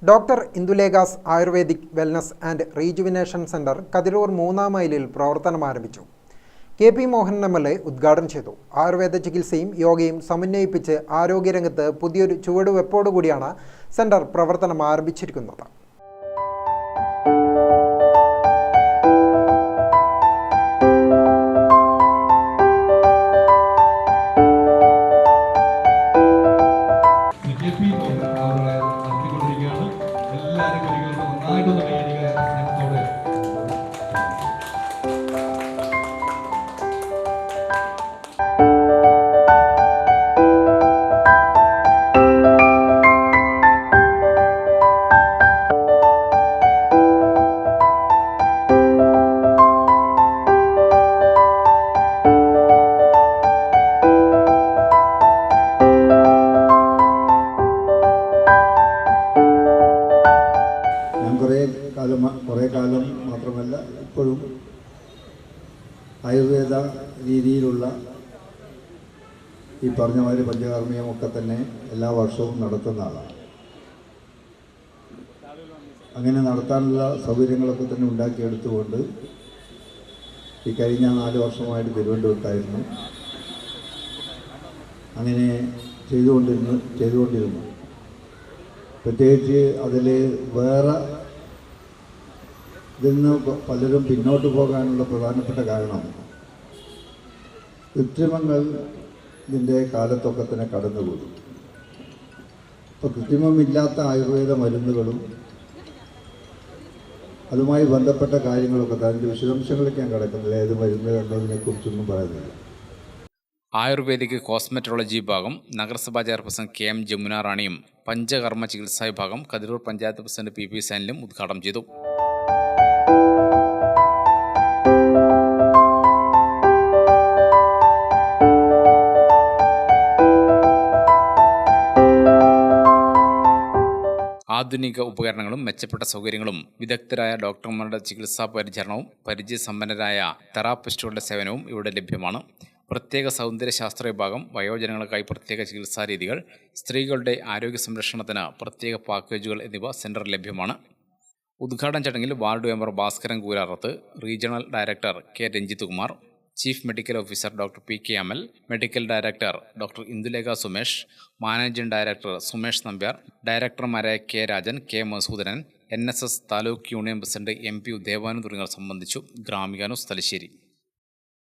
Doctor Indulekha's ayurvedic wellness and rejuvenation centre Kathirur 3-ാം മൈലിൽ പ്രവർത്തനം ആരംഭിച്ചു. കെ.പി. മോഹൻ എം.എൽ.എ ഉദ്ഘാടനം ചെയ്തു. ആയുർവേദ ചികിത്സയും യോഗയും സമന്വയിപ്പിച്ച് ആരോഗ്യരംഗത്ത് പുതിയൊരു ചുവടുവെപ്പോടുകൂടിയാണ് സെന്റർ പ്രവർത്തനം ആരംഭിച്ചിരിക്കുന്നത്. കുറേ കാലം മാത്രമല്ല ഇപ്പോഴും ആയുർവേദ രീതിയിലുള്ള ഈ പറഞ്ഞ മാതിരി പഞ്ചകർമ്മയമൊക്കെ തന്നെ എല്ലാ വർഷവും നടത്തുന്ന ആളാണ്. അങ്ങനെ നടത്താനുള്ള സൗകര്യങ്ങളൊക്കെ തന്നെ ഉണ്ടാക്കിയെടുത്തുകൊണ്ട് ഈ കഴിഞ്ഞ 4 വർഷമായിട്ട് തിരുവനന്തപുരത്തായിരുന്നു. അങ്ങനെ ചെയ്തുകൊണ്ടിരുന്നു. പ്രത്യേകിച്ച് അതിൽ വേറെ ഇതിൽ നിന്ന് പലരും പിന്നോട്ട് പോകാനുള്ള പ്രധാനപ്പെട്ട കാരണം കൃത്രിമങ്ങൾ ഇതിൻ്റെ കാലത്തൊക്കെ തന്നെ കടന്നുകൂടി. അപ്പോൾ കൃത്രിമമില്ലാത്ത ആയുർവേദ മരുന്നുകളും അതുമായി ബന്ധപ്പെട്ട കാര്യങ്ങളൊക്കെ അതിൻ്റെ വിശദാംശങ്ങളിലേക്ക് ഞാൻ കിടക്കുന്നില്ല. ഏത് മരുന്ന് എന്നതിനെക്കുറിച്ചൊന്നും പറയുന്നില്ല. ആയുർവേദിക് കോസ്മെറ്റോളജി വിഭാഗം നഗരസഭാ ചെയർപേഴ്സൺ കെ.എം. ജമുന റാണിയും പഞ്ചകർമ്മ ചികിത്സാ വിഭാഗം കതിരൂർ പഞ്ചായത്ത് പ്രസിഡന്റ് പി.പി. സനിലും ഉദ്ഘാടനം ചെയ്തു. ആധുനിക ഉപകരണങ്ങളും മെച്ചപ്പെട്ട സൗകര്യങ്ങളും വിദഗ്ധരായ ഡോക്ടർമാരുടെ ചികിത്സാ പരിചരണവും പരിചയസമ്പന്നരായ തെറാപ്പിസ്റ്റുകളുടെ സേവനവും ഇവിടെ ലഭ്യമാണ്. പ്രത്യേക സൗന്ദര്യശാസ്ത്ര വിഭാഗം, വയോജനങ്ങൾക്കായി പ്രത്യേക ചികിത്സാ രീതികൾ, സ്ത്രീകളുടെ ആരോഗ്യ സംരക്ഷണത്തിന് പ്രത്യേക പാക്കേജുകൾ എന്നിവ സെന്ററിൽ ലഭ്യമാണ്. ഉദ്ഘാടന ചടങ്ങിൽ ward member Bhaskaran Koorarath, regional director K. Ranjith Kumar, chief medical officer doctor P K. Amal, medical director doctor Indulekha Sumesh, managing director Sumesh Nambiar, ഡയറക്ടർമാരായ K. Rajan, K. Madhusoodanan, NSS taluk union president MP ദേവാനു തുടങ്ങിയവർ സംബന്ധിച്ചു. ഗ്രാമിക ന്യൂസ് തലശ്ശേരി.